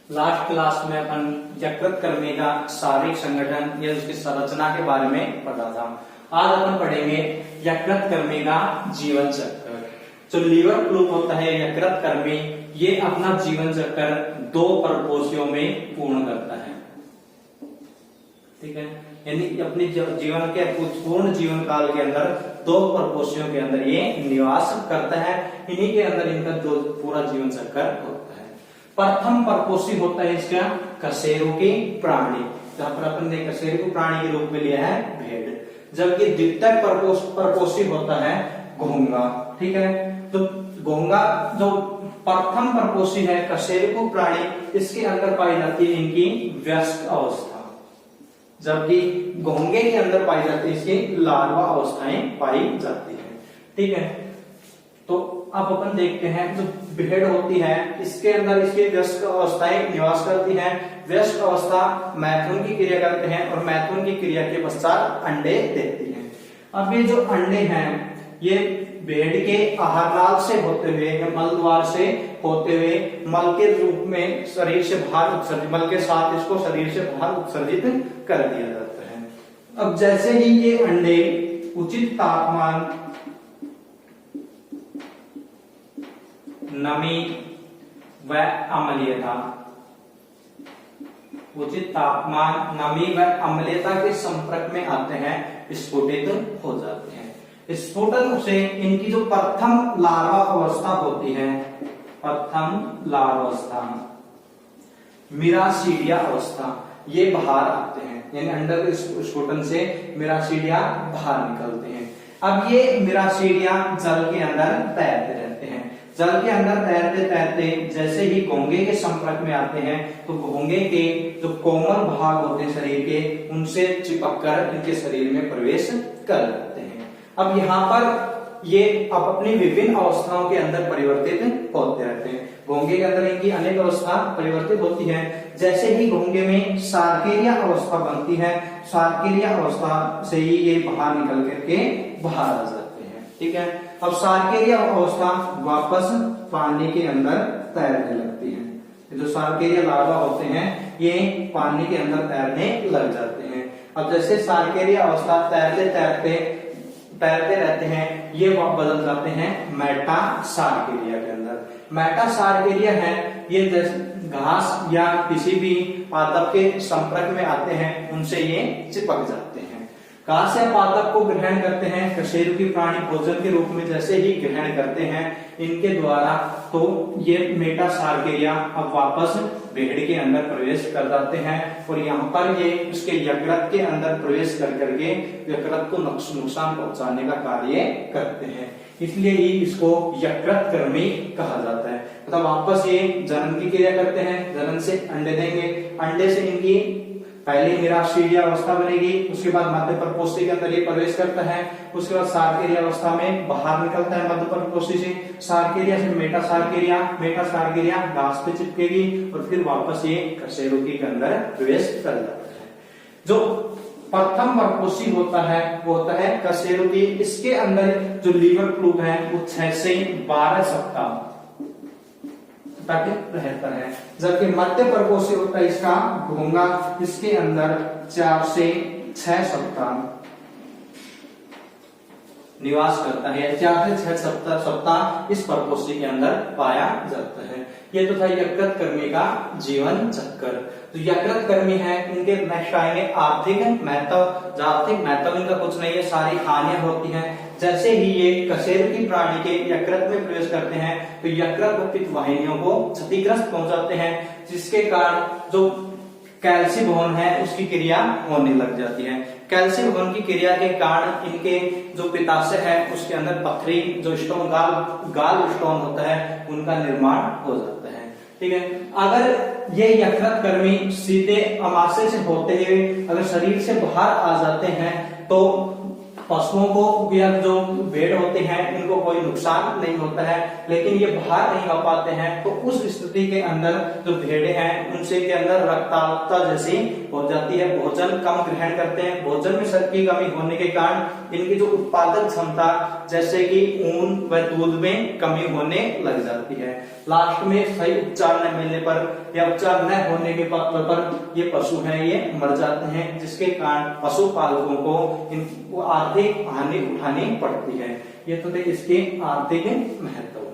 Last class में अपन यकृत कर्मी का शारीरिक संगठन या उसकी संरचना के बारे में पढ़ा था। आज अपन पढ़ेंगे यकृत कर्मी का जीवन चक्र। जो लीवर फ्लूक होता है यकृत कर्मी, ये अपना जीवन चक्र 2 प्रकोष्ठों में पूर्ण करता है। ठीक है, यानी अपने जीवन के पूर्ण जीवन काल के अंदर 2 प्रकोष्ठों के अंदर ये निवास करता है। इन्हीं के अंदर इनका जो पूरा जीवन चक्र होता है। प्रथम प्रकोष्ठी होता है इसका कशेरुकी प्राणी, जहां पर अपन ने कशेरुकी प्राणी के रूप में लिया है भेड़। जबकि द्वितीय प्रकोष्ठी होता है घोंगा। ठीक है, तो घोंगा जो प्रथम प्रकोष्ठी है कशेरुकी प्राणी, इसके अंदर पाई जाती है इनकी वयस्क अवस्था, जबकि घोंगे के अंदर पाई जाती है इसकी लार्वा अवस्थाएं पाई जाती है। ठीक है, तो अब अपन देखते हैं जो भेड़ होती है इसके अंदर इसकी वयस्क अवस्थाएं निवास करती हैं। वयस्क अवस्था मैथुन की क्रिया करते हैं और मैथुन की क्रिया के पश्चात अंडे देती हैं। अब ये जो अंडे हैं ये भेड़ के आहारनाल से होते हुए या मल द्वार से होते हुए मल के रूप में शरीर से बाहर उत्सर्जित, मल के साथ इसको शरीर से बाहर उत्सर्जित कर दिया जाता है। अब जैसे ही ये अंडे उचित तापमान, नमी व अम्लीयता, उचित तापमान, नमी व अम्लीयता के संपर्क में आते हैं, स्फुटित हो जाते हैं। स्फुटन से इनकी जो प्रथम लार्वा अवस्था होती है, प्रथम लार्वावस्था, मिरासीडिया अवस्था, ये बाहर आते हैं। यानी अंडर स्फुटन से मिरासीडिया बाहर निकलते हैं। अब ये मिरासीडिया जल के अंदर तैरते रहते हैं। जल के अंदर तैरते तैरते जैसे ही घोंगे के संपर्क में आते हैं तो घोंगे के जो कोमल भाग होते हैं शरीर के, उनसे चिपककर इनके शरीर में प्रवेश कर जाते हैं। अब यहाँ पर ये अब अपनी विभिन्न अवस्थाओं के अंदर परिवर्तित होते रहते हैं। घोंगे के अंदर इनकी अनेक अवस्था परिवर्तित होती है। जैसे ही घोंगे में सार्केरिया अवस्था बनती है, सार्केरिया अवस्था से ही ये बाहर निकल करके बाहर आ जाते हैं। ठीक है, अब सार्केरिया अवस्था वापस पानी के अंदर तैरने लगती है। जो सार्केरिया लार्वा होते हैं ये पानी के अंदर तैरने लग जाते हैं। अब जैसे सार्केरिया अवस्था तैरते रहते हैं, ये बदल जाते हैं मेटासार्केरिया के अंदर। मेटासार्केरिया है ये घास या किसी भी पादप के संपर्क में आते हैं, उनसे ये चिपक जाते हैं। घास या पादप को ग्रहण करते हैं कशेरुकी प्राणी भोजन के रूप में। जैसे ही ग्रहण करते हैं इनके द्वारा तो ये मेटासार्केरिया अब वापस भेड़ के अंदर प्रवेश कर जाते हैं और यहाँ पर ये उसके यकृत के अंदर प्रवेश कर करके यकृत को नुकसान पहुंचाने का कार्य करते हैं। इसलिए ही इसको यकृत कर्मी कहा जाता है। मतलब वापस ये जनन की क्रिया करते हैं, जनन से अंडे देंगे, अंडे से इनकी पहले मिरासीडिया अवस्था बनेगी, उसके बाद मध्य प्रकोष्ठी के अंदर ये प्रवेश करता है, उसके बाद सार्केरिया अवस्था में बाहर निकलता है मध्य प्रकोष्ठी से, सार्केरिया से मेटासार्केरिया, मेटासार्केरिया घास पे चिपकेगी और फिर वापस ये कशेरुकी के अंदर प्रवेश कर जाता है। जो प्रथम प्रकोष्ठी होता है वो होता है कशेरुकी। इसके अंदर जो लीवर फ्लूक है वो 6 से 12 सप्ताह तक रहता है। जबकि मध्य प्रकोष्ठी होता है इसका घोंगा, इसके अंदर 4 से 6 सप्ताह निवास करता है। 4 से 6 सप्ताह इस प्रकोष्ठी के अंदर पाया जाता है। ये तो था यकृत कर्मी का जीवन चक्र। तो यकृत कर्मी है, इनके नेक्स्ट आएंगे आर्थिक महत्व। आर्थिक महत्व इनका कुछ नहीं है, सारी हानियां होती हैं। जैसे ही ये कशेरुकी प्राणी के यकृत में प्रवेश करते हैं तो यकृत व पित्त वाहिनियों को क्षतिग्रस्त पहुंचाते हैं, जिसके कारण जो कैल्शियम भवन है उसकी क्रिया होने लग जाती है। कैल्शियम भवन की क्रिया के कारण इनके जो पित्ताशय है उसके अंदर पथरी, जो स्टोन गाल स्टोन होता है, उनका निर्माण हो जाता है। ठीक है, अगर ये यकृत कर्मी सीधे अमाशय से होते हुए अगर शरीर से बाहर आ जाते हैं तो पशुओं को या जो भेड़ होते हैं इनको कोई नुकसान नहीं होता है, लेकिन ये बाहर नहीं आ पाते हैं तो उस स्थिति के अंदर जो भेड़े हैं उनसे के अंदर रक्ताल्पता जैसी हो जाती है। भोजन कम ग्रहण करते हैं, भोजन में शक्ति की कमी होने के कारण इनकी जो उत्पादक क्षमता जैसे कि ऊन व दूध में कमी होने लग जाती है। लास्ट में सही उपचार न मिलने पर या उपचार न होने के पर ये पशु हैं ये मर जाते हैं, जिसके कारण पशुपालकों को आर्थिक हानि उठानी पड़ती है। ये तो थे इसके आर्थिक महत्व।